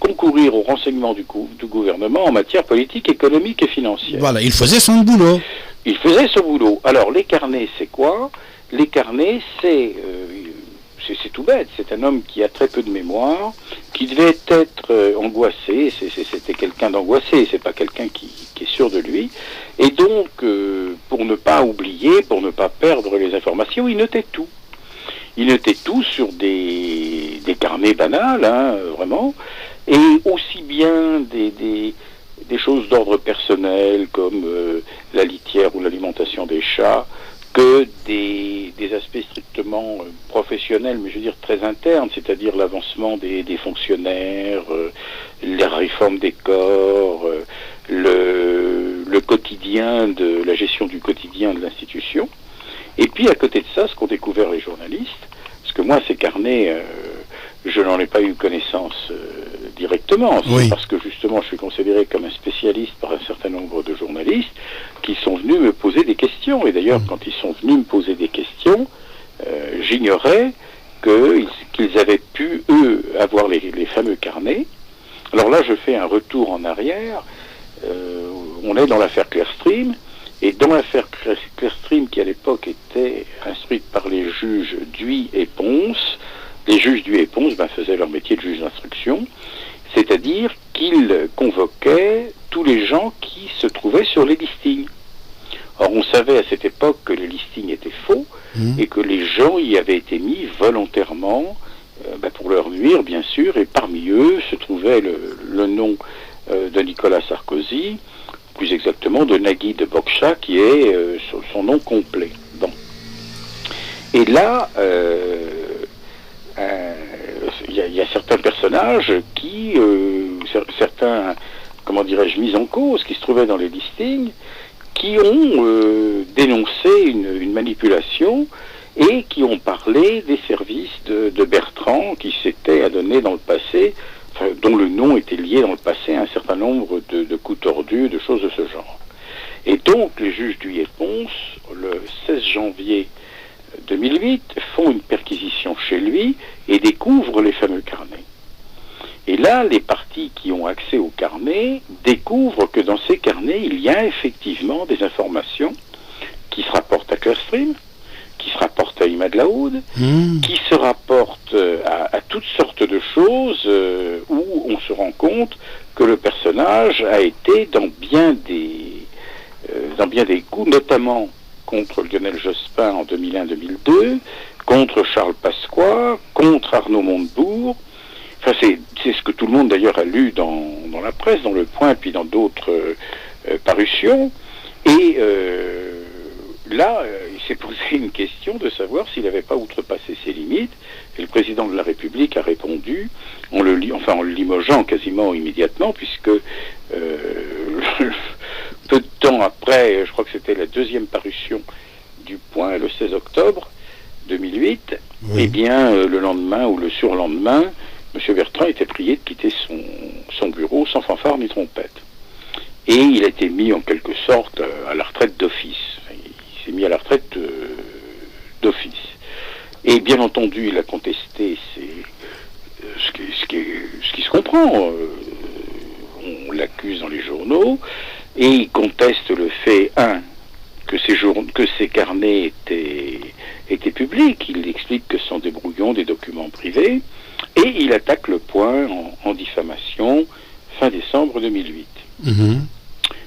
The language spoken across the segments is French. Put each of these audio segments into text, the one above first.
concourir au renseignement du gouvernement en matière politique, économique et financière. Voilà, il faisait son boulot. Il faisait ce boulot. Alors, les carnets, c'est quoi? Les carnets, c'est tout bête. C'est un homme qui a très peu de mémoire, qui devait être angoissé. C'était quelqu'un d'angoissé, c'est pas quelqu'un qui est sûr de lui. Et donc, pour ne pas oublier, pour ne pas perdre les informations, il notait tout. Il notait tout sur des carnets banals, hein, vraiment, et aussi bien des choses d'ordre personnel, comme la litière ou l'alimentation des chats, que des aspects strictement professionnels, mais je veux dire très internes, c'est-à-dire l'avancement des fonctionnaires, la réforme des corps, le quotidien, la gestion du quotidien de l'institution. Et puis à côté de ça, ce qu'ont découvert les journalistes, parce que moi ces carnets, je n'en ai pas eu connaissance directement, oui. Parce que justement je suis considéré comme un spécialiste par un certain nombre de journalistes qui sont venus me poser des questions. Et d'ailleurs quand ils sont venus me poser des questions, j'ignorais qu'ils avaient pu, eux, avoir les fameux carnets. Alors là je fais un retour en arrière, on est dans l'affaire Clearstream. Et dans l'affaire Clearstream, qui à l'époque était instruite par les juges Duy et Ponce, les juges Duy et Ponce faisaient leur métier de juge d'instruction, c'est-à-dire qu'ils convoquaient tous les gens qui se trouvaient sur les listings. Or, on savait à cette époque que les listings étaient faux et que les gens y avaient été mis volontairement pour leur nuire, bien sûr, et parmi eux se trouvait le nom de Nicolas Sarkozy, plus exactement de Nagui de Bokcha, qui est son nom complet. Bon. Et là, il y a certains personnages qui, certains, comment dirais-je, mis en cause, qui se trouvaient dans les listings, qui ont dénoncé une manipulation et qui ont parlé des services de Bertrand, qui s'était adonné dans le passé, dont le nom était lié dans le passé à un certain nombre de coups tordus, de choses de ce genre. Et donc, les juges Duy et Ponce, le 16 janvier 2008, font une perquisition chez lui et découvrent les fameux carnets. Et là, les parties qui ont accès aux carnets découvrent que dans ces carnets, il y a effectivement des informations qui se rapportent à Clearstream, qui se rapportent à Imad Laoud, qui se rapportent à toutes sortes de choses où on se rend compte que le personnage a été dans bien des coups, notamment contre Lionel Jospin en 2001-2002, contre Charles Pasqua, contre Arnaud Montebourg. Enfin, c'est ce que tout le monde d'ailleurs a lu dans la presse, dans Le Point, puis dans d'autres parutions. Et là, il s'est posé une question de savoir s'il n'avait pas outrepassé ses limites. Et le président de la République a répondu, en le limogeant quasiment immédiatement, puisque peu de temps après, je crois que c'était la deuxième parution du Point, le 16 octobre 2008, eh bien, le lendemain ou le surlendemain, M. Bertrand était prié de quitter son bureau sans fanfare ni trompette. Et il a été mis en quelque sorte à la retraite d'office. Il s'est mis à la retraite d'office. Et bien entendu, il a contesté ce qui se comprend. On l'accuse dans les journaux, et il conteste le fait, que ces carnets étaient publics. Il explique que ce sont des brouillons, des documents privés, et il attaque le Point en diffamation fin décembre 2008.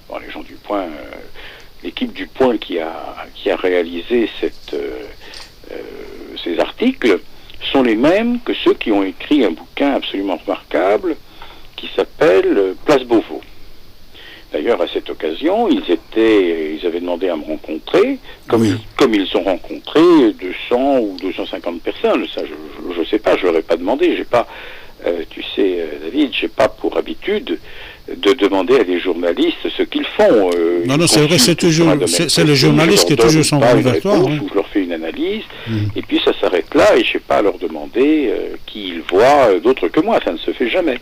Bon, les gens du Point, l'équipe du Point qui a réalisé ces articles sont les mêmes que ceux qui ont écrit un bouquin absolument remarquable qui s'appelle Place Beauvau. D'ailleurs, à cette occasion, ils avaient demandé à me rencontrer, comme ils ont rencontré 200 ou 250 personnes. Ça, je ne sais pas, je leur ai pas demandé. J'ai pas, tu sais, David, j'ai pas pour habitude de demander à des journalistes ce qu'ils font. Non, c'est vrai, c'est le journaliste qui est toujours son révélatoire. Je leur fais une analyse, et puis ça s'arrête là, et je sais pas leur demander qui ils voient d'autres que moi. Ça ne se fait jamais.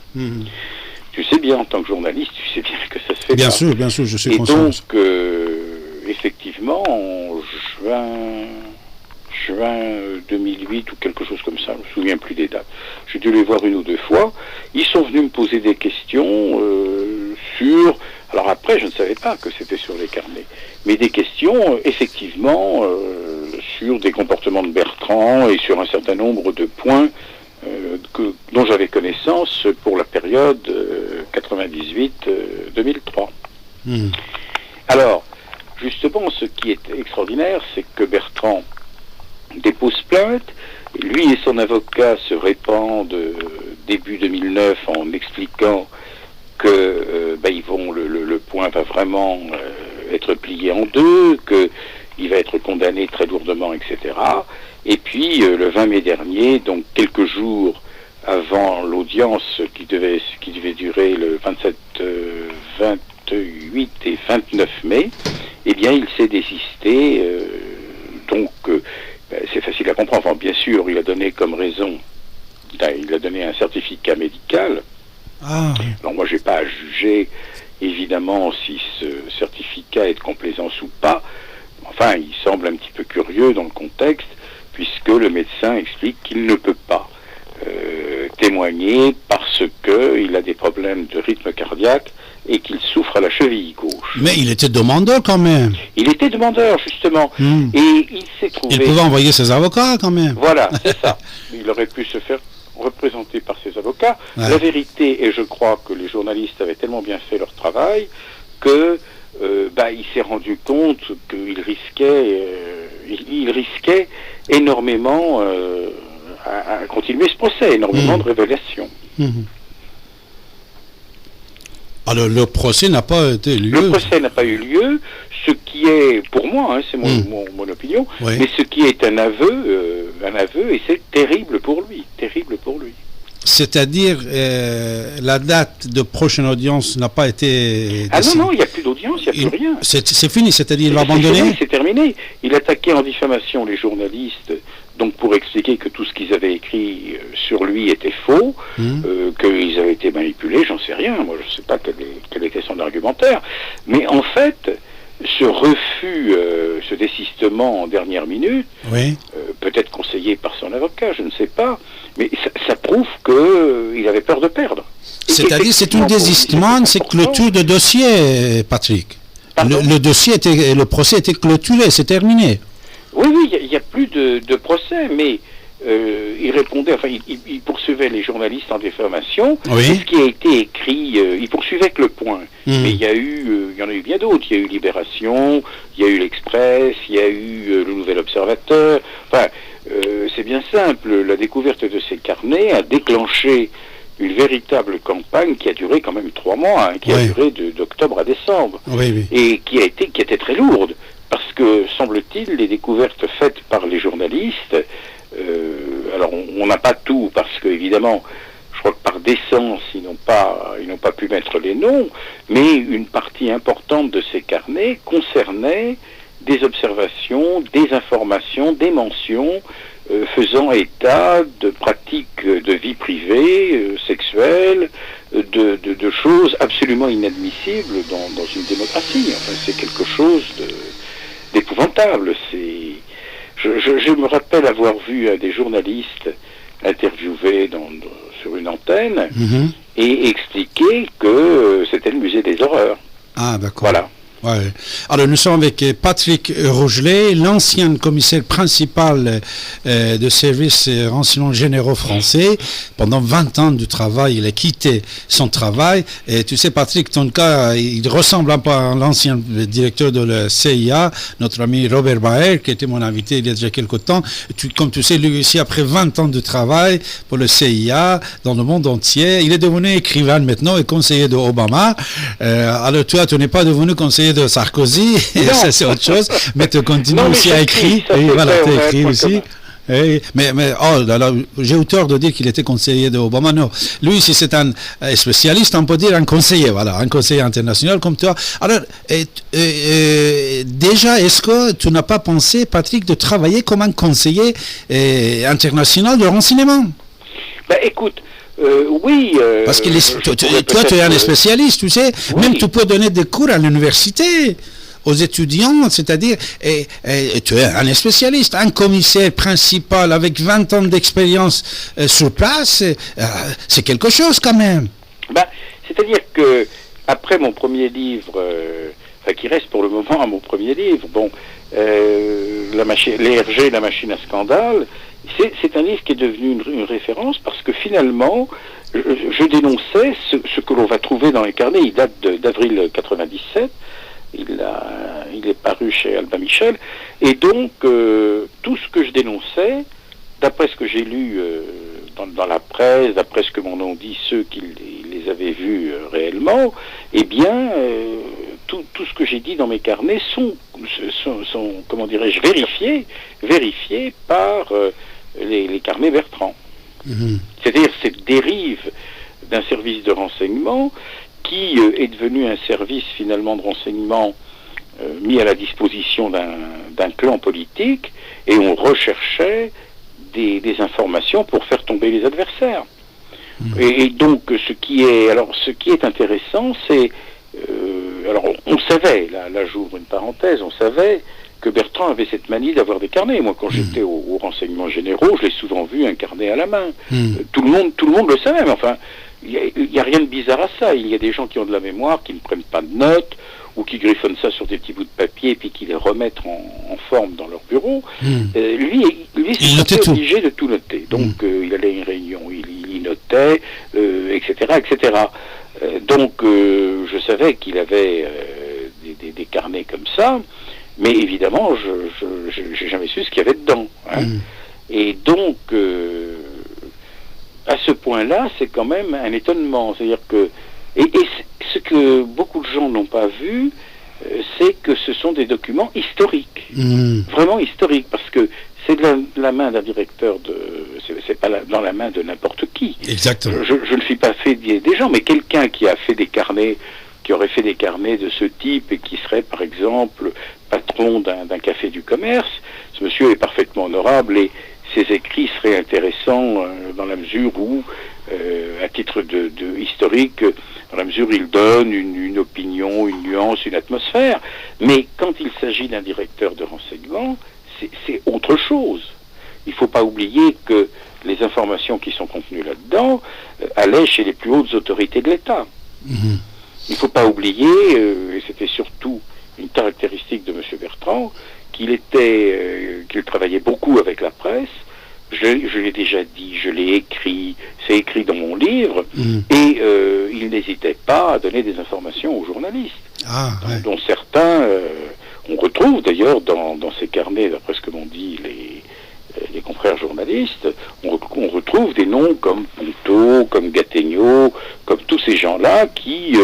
Tu sais bien, en tant que journaliste, tu sais bien que ça se fait bien pas. Bien sûr, je suis conscient. Et donc, effectivement, en juin 2008 ou quelque chose comme ça, je me souviens plus des dates. J'ai dû les voir une ou deux fois. Ils sont venus me poser des questions sur... Alors après, je ne savais pas que c'était sur les carnets, mais des questions, effectivement, sur des comportements de Bertrand et sur un certain nombre de points dont j'avais connaissance pour la période 98-2003. Alors, justement, ce qui est extraordinaire, c'est que Bertrand dépose plainte. Lui et son avocat se répandent début 2009 en expliquant que le point va vraiment être plié en deux, qu'il va être condamné très lourdement, etc. Et puis, le 20 mai dernier, donc quelques jours avant l'audience qui devait durer le 27, 28 et 29 mai, eh bien, il s'est désisté. C'est facile à comprendre. Enfin, bien sûr, il a donné comme raison, il a donné un certificat médical. Alors moi, j'ai pas à juger, évidemment, si ce certificat est de complaisance ou pas. Enfin, il semble un petit peu curieux dans le contexte, puisque le médecin explique qu'il ne peut pas témoigner parce qu'il a des problèmes de rythme cardiaque et qu'il souffre à la cheville gauche. Mais il était demandeur quand même. Il était demandeur, justement. Et il s'est trouvé... Il pouvait envoyer ses avocats quand même. Voilà, c'est ça. Il aurait pu se faire représenter par ses avocats. Ouais. La vérité, et je crois que les journalistes avaient tellement bien fait leur travail, que il s'est rendu compte qu'il risquait énormément à continuer ce procès, énormément de révélations. Alors le procès n'a pas été lieu. Le procès n'a pas eu lieu, ce qui est, pour moi, c'est mon opinion, mais ce qui est un aveu, et c'est terrible pour lui. C'est-à-dire, la date de prochaine audience n'a pas été... non, il n'y a plus d'audience, il n'y a plus rien. C'est fini, c'est-à-dire il va abandonner. C'est terminé. Il attaquait en diffamation les journalistes, donc pour expliquer que tout ce qu'ils avaient écrit sur lui était faux, qu'ils avaient été manipulés, j'en sais rien. Moi, je ne sais pas quel était son argumentaire. Mais en fait, ce refus, ce désistement en dernière minute, peut-être conseillé par son avocat, je ne sais pas, mais ça prouve qu'il avait peur de perdre. C'est-à-dire, c'est un désistement, c'est clôture de dossier, Patrick. Le procès était clôturé, c'est terminé. Oui, il n'y a plus de procès, mais il répondait, il poursuivait les journalistes en diffamation. Ce qui a été écrit, il poursuivait que Le Point. Mais il y en a eu bien d'autres. Il y a eu Libération, il y a eu L'Express, il y a eu Le Nouvel Observateur. C'est bien simple. La découverte de ces carnets a déclenché une véritable campagne qui a duré quand même 3 mois, qui a duré d'octobre à décembre, et qui était très lourde. Parce que, semble-t-il, les découvertes faites par les journalistes, alors on n'a pas tout, parce que, évidemment, je crois que par décence, ils n'ont pas pu mettre les noms, mais une partie importante de ces carnets concernait des observations, des informations, des mentions faisant état de pratiques de vie privée, sexuelle, de choses absolument inadmissibles dans une démocratie. Enfin, c'est quelque chose d'épouvantable. Je me rappelle avoir vu des journalistes interviewés sur une antenne et expliquer que c'était le musée des horreurs. Ah, d'accord. Voilà. Ouais. Alors nous sommes avec Patrick Rougelet, l'ancien commissaire principal de service renseignements généraux français. Pendant 20 ans de travail, il a quitté son travail. Et tu sais, Patrick, ton cas, il ressemble un peu à l'ancien directeur de la CIA, notre ami Robert Baer, qui était mon invité il y a déjà quelque temps. Comme tu sais, lui aussi, après 20 ans de travail pour le CIA dans le monde entier, il est devenu écrivain maintenant et conseiller de Obama. Alors toi, tu n'es pas devenu conseiller de Sarkozy, ça c'est autre chose, mais tu continues aussi à écrire, et voilà, tu écris aussi. Mais j'ai eu tort de dire qu'il était conseiller de Obama. Non, lui, si c'est un spécialiste, on peut dire un conseiller, voilà, un conseiller international comme toi. Alors, déjà, est-ce que tu n'as pas pensé, Patrick, de travailler comme un conseiller international de renseignement? Écoute, oui. Parce que toi, tu es un spécialiste, tu sais. Oui. Même tu peux donner des cours à l'université. aux étudiants, c'est-à-dire, tu es un spécialiste, un commissaire principal avec 20 ans d'expérience sur place, c'est quelque chose quand même. C'est-à-dire que après mon premier livre, qui reste pour le moment à mon premier livre, l'ERG, la machine à scandale, c'est un livre qui est devenu une référence parce que finalement, je dénonçais ce que l'on va trouver dans les carnets. Il date d'avril 97. Il est paru chez Albin Michel. Et donc, tout ce que je dénonçais, d'après ce que j'ai lu dans la presse, d'après ce que m'en ont dit ceux qui les avaient vus réellement, eh bien, tout ce que j'ai dit dans mes carnets sont comment dirais-je, vérifiés par les carnets Bertrand. Mmh. C'est-à-dire cette dérive d'un service de renseignement qui est devenu un service finalement de renseignement mis à la disposition d'un clan politique, et on recherchait des informations pour faire tomber les adversaires. Mmh. Et donc ce qui est intéressant, c'est alors on savait, là j'ouvre une parenthèse, on savait que Bertrand avait cette manie d'avoir des carnets. Moi, quand j'étais aux renseignements généraux, je l'ai souvent vu un carnet à la main. Tout le monde le savait, mais enfin, il n'y a rien de bizarre à ça. Il y a des gens qui ont de la mémoire, qui ne prennent pas de notes, ou qui griffonnent ça sur des petits bouts de papier, et puis qui les remettent en forme dans leur bureau. Lui c'était obligé de tout noter. Donc, il allait à une réunion, il notait, etc., etc. Donc, je savais qu'il avait des carnets comme ça, mais évidemment, je n'ai jamais su ce qu'il y avait dedans. Hein. Et donc, à ce point-là, c'est quand même un étonnement. C'est-à-dire que... Et ce que beaucoup de gens n'ont pas vu, c'est que ce sont des documents historiques. Vraiment historiques, parce que c'est de la main d'un directeur c'est pas dans la main de n'importe qui. Exactement. Je ne suis pas fait des gens, mais quelqu'un qui a fait des carnets, qui aurait fait des carnets de ce type et qui serait, par exemple, patron d'un café du commerce, ce monsieur est parfaitement honorable et ses écrits seraient intéressants dans la mesure où, à titre de historique, dans la mesure où il donne une opinion, une nuance, une atmosphère. Mais quand il s'agit d'un directeur de renseignement, c'est autre chose. Il ne faut pas oublier que les informations qui sont contenues là-dedans allaient chez les plus hautes autorités de l'État. Il ne faut pas oublier, et c'était surtout une caractéristique de M. Bertrand, qu'il travaillait beaucoup avec la presse. Je l'ai déjà dit, je l'ai écrit, c'est écrit dans mon livre, et il n'hésitait pas à donner des informations aux journalistes, dont certains, on retrouve d'ailleurs dans ces carnets, d'après ce que m'ont dit les confrères journalistes, on retrouve des noms comme Ponto, comme Gattegno, comme tous ces gens-là qui,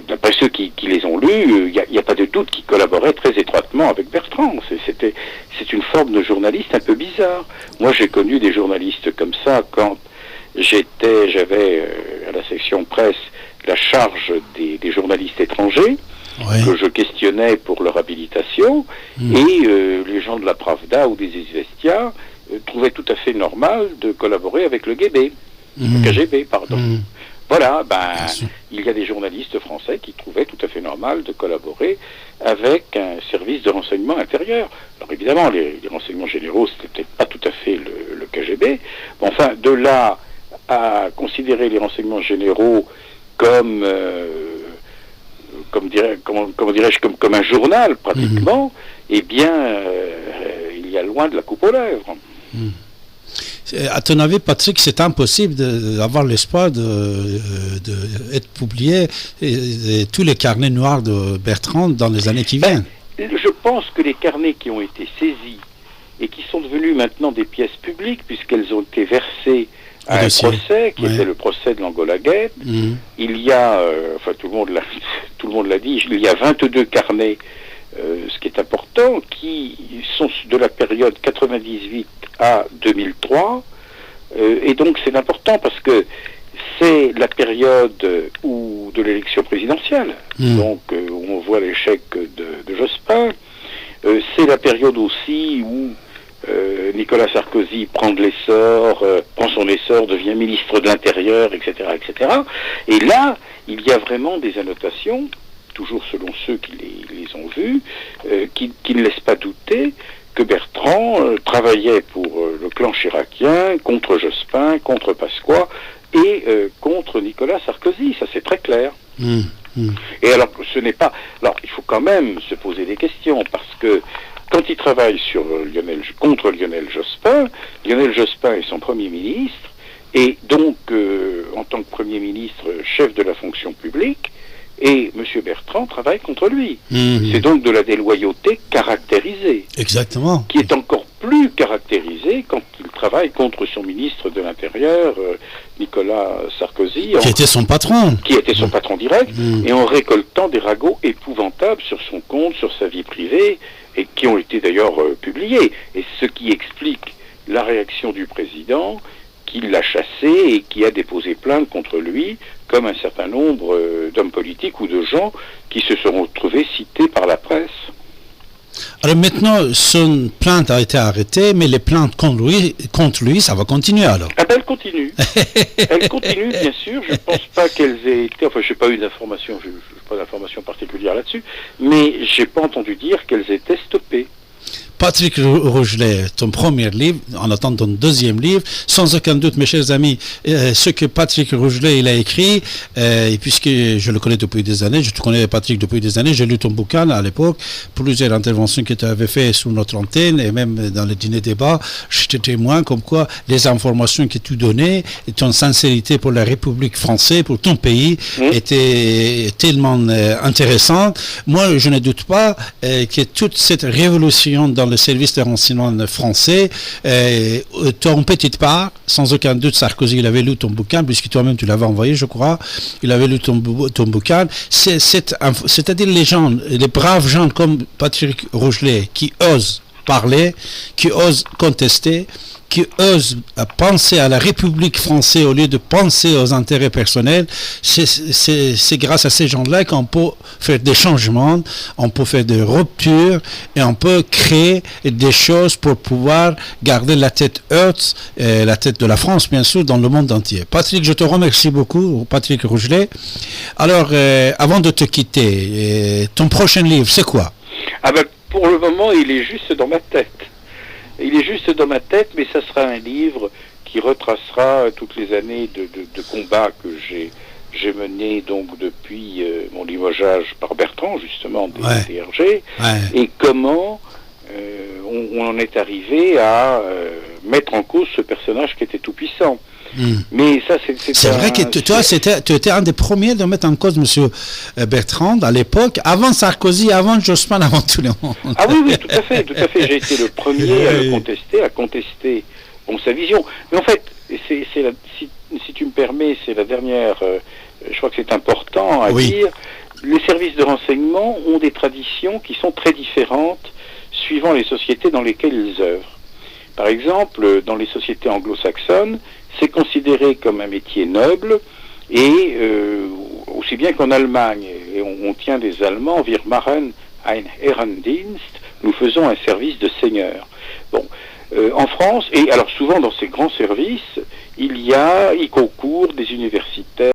d'après ceux qui les ont lus, il n'y a pas de doute qu'ils collaboraient très étroitement avec Bertrand. C'est une forme de journaliste un peu bizarre. Moi, j'ai connu des journalistes comme ça quand j'avais à la section presse la charge des journalistes étrangers, que je questionnais pour leur habilitation, et les gens de la Pravda ou des Izvestia trouvaient tout à fait normal de collaborer avec le KGB, pardon. Voilà, il y a des journalistes français qui trouvaient tout à fait normal de collaborer avec un service de renseignement intérieur. Alors évidemment, les renseignements généraux, c'était peut-être pas tout à fait le KGB. Bon, enfin, de là à considérer les renseignements généraux comme un journal, pratiquement, eh bien, il y a loin de la coupe aux lèvres. À ton avis, Patrick, c'est impossible d'avoir l'espoir d'être publié tous les carnets noirs de Bertrand dans les années qui viennent? Je pense que les carnets qui ont été saisis et qui sont devenus maintenant des pièces publiques, puisqu'elles ont été versées à un procès, qui était le procès de l'Angola Gate, il y a, tout le monde l'a dit, il y a 22 carnets, ce qui est important, qui sont de la période 98 à 2003, et donc c'est important parce que c'est la période de l'élection présidentielle, donc où on voit l'échec de Jospin, c'est la période aussi où Nicolas Sarkozy prend son essor, devient ministre de l'Intérieur, etc., etc. Et là, il y a vraiment des annotations toujours selon ceux qui les ont vus, qui ne laissent pas douter que Bertrand travaillait pour le clan chiracien, contre Jospin, contre Pasqua et contre Nicolas Sarkozy. Ça, c'est très clair. Et alors, ce n'est pas... Alors, il faut quand même se poser des questions, parce que quand il travaille contre Lionel Jospin est son Premier ministre, et donc, en tant que Premier ministre, chef de la fonction publique, et M. Bertrand travaille contre lui. C'est donc de la déloyauté caractérisée. Exactement. Qui est encore plus caractérisée quand il travaille contre son ministre de l'Intérieur, Nicolas Sarkozy. Qui était son patron. Qui était son patron direct, et en récoltant des ragots épouvantables sur son compte, sur sa vie privée, et qui ont été d'ailleurs publiés. Et ce qui explique la réaction du président, qui l'a chassé et qui a déposé plainte contre lui, comme un certain nombre d'hommes politiques ou de gens qui se sont retrouvés cités par la presse. Alors maintenant, son plainte a été arrêtée, mais les plaintes contre lui, ça va continuer alors. Ah ben, elle continue. Elle continue, bien sûr. Je ne pense pas qu'elles aient été... Enfin, je n'ai pas eu d'informations, je n'ai pas d'informations particulières là-dessus, mais je n'ai pas entendu dire qu'elles étaient stoppées. Patrick Rougelet, ton premier livre, en attendant ton deuxième livre, sans aucun doute, mes chers amis, ce que Patrick Rougelet il a écrit, et puisque je le connais depuis des années, je te connais Patrick depuis des années, j'ai lu ton bouquin à l'époque, plusieurs interventions que tu avais fait sur notre antenne, et même dans les dîners débats, j'étais témoin comme quoi les informations que tu donnais, et ton sincérité pour la République française, pour ton pays, étaient tellement intéressantes. Moi, je ne doute pas que toute cette révolution dans le service de renseignement français, ton petite part, sans aucun doute, Sarkozy, il avait lu ton bouquin, puisque toi-même tu l'avais envoyé, je crois, il avait lu ton bouquin, c'est-à-dire les braves gens comme Patrick Rougelet, qui osent parler, qui osent contester, qui osent penser à la République française au lieu de penser aux intérêts personnels, c'est grâce à ces gens-là qu'on peut faire des changements, on peut faire des ruptures et on peut créer des choses pour pouvoir garder la tête haute, la tête de la France bien sûr, dans le monde entier. Patrick, je te remercie beaucoup, Patrick Rougelet. Alors, avant de te quitter, ton prochain livre, c'est quoi? Ah ben, pour le moment, il est juste dans ma tête. Il est juste dans ma tête, mais ça sera un livre qui retracera toutes les années de combats que j'ai menés donc depuis mon limogeage par Bertrand, justement, des DRG, et comment on en est arrivé à mettre en cause ce personnage qui était tout puissant. Mais ça, c'est vrai que toi, tu étais un des premiers de mettre en cause M. Bertrand à l'époque, avant Sarkozy, avant Jospin, avant tout le monde. Ah oui, tout à fait. J'ai été le premier à le contester, sa vision. Mais en fait, si tu me permets, c'est la dernière, je crois que c'est important à dire, les services de renseignement ont des traditions qui sont très différentes suivant les sociétés dans lesquelles ils œuvrent. Par exemple, dans les sociétés anglo-saxonnes, c'est considéré comme un métier noble, et aussi bien qu'en Allemagne, et on tient des Allemands, wir machen ein Ehrendienst, nous faisons un service de seigneur. Bon, en France, et alors souvent dans ces grands services, il concourt des universitaires,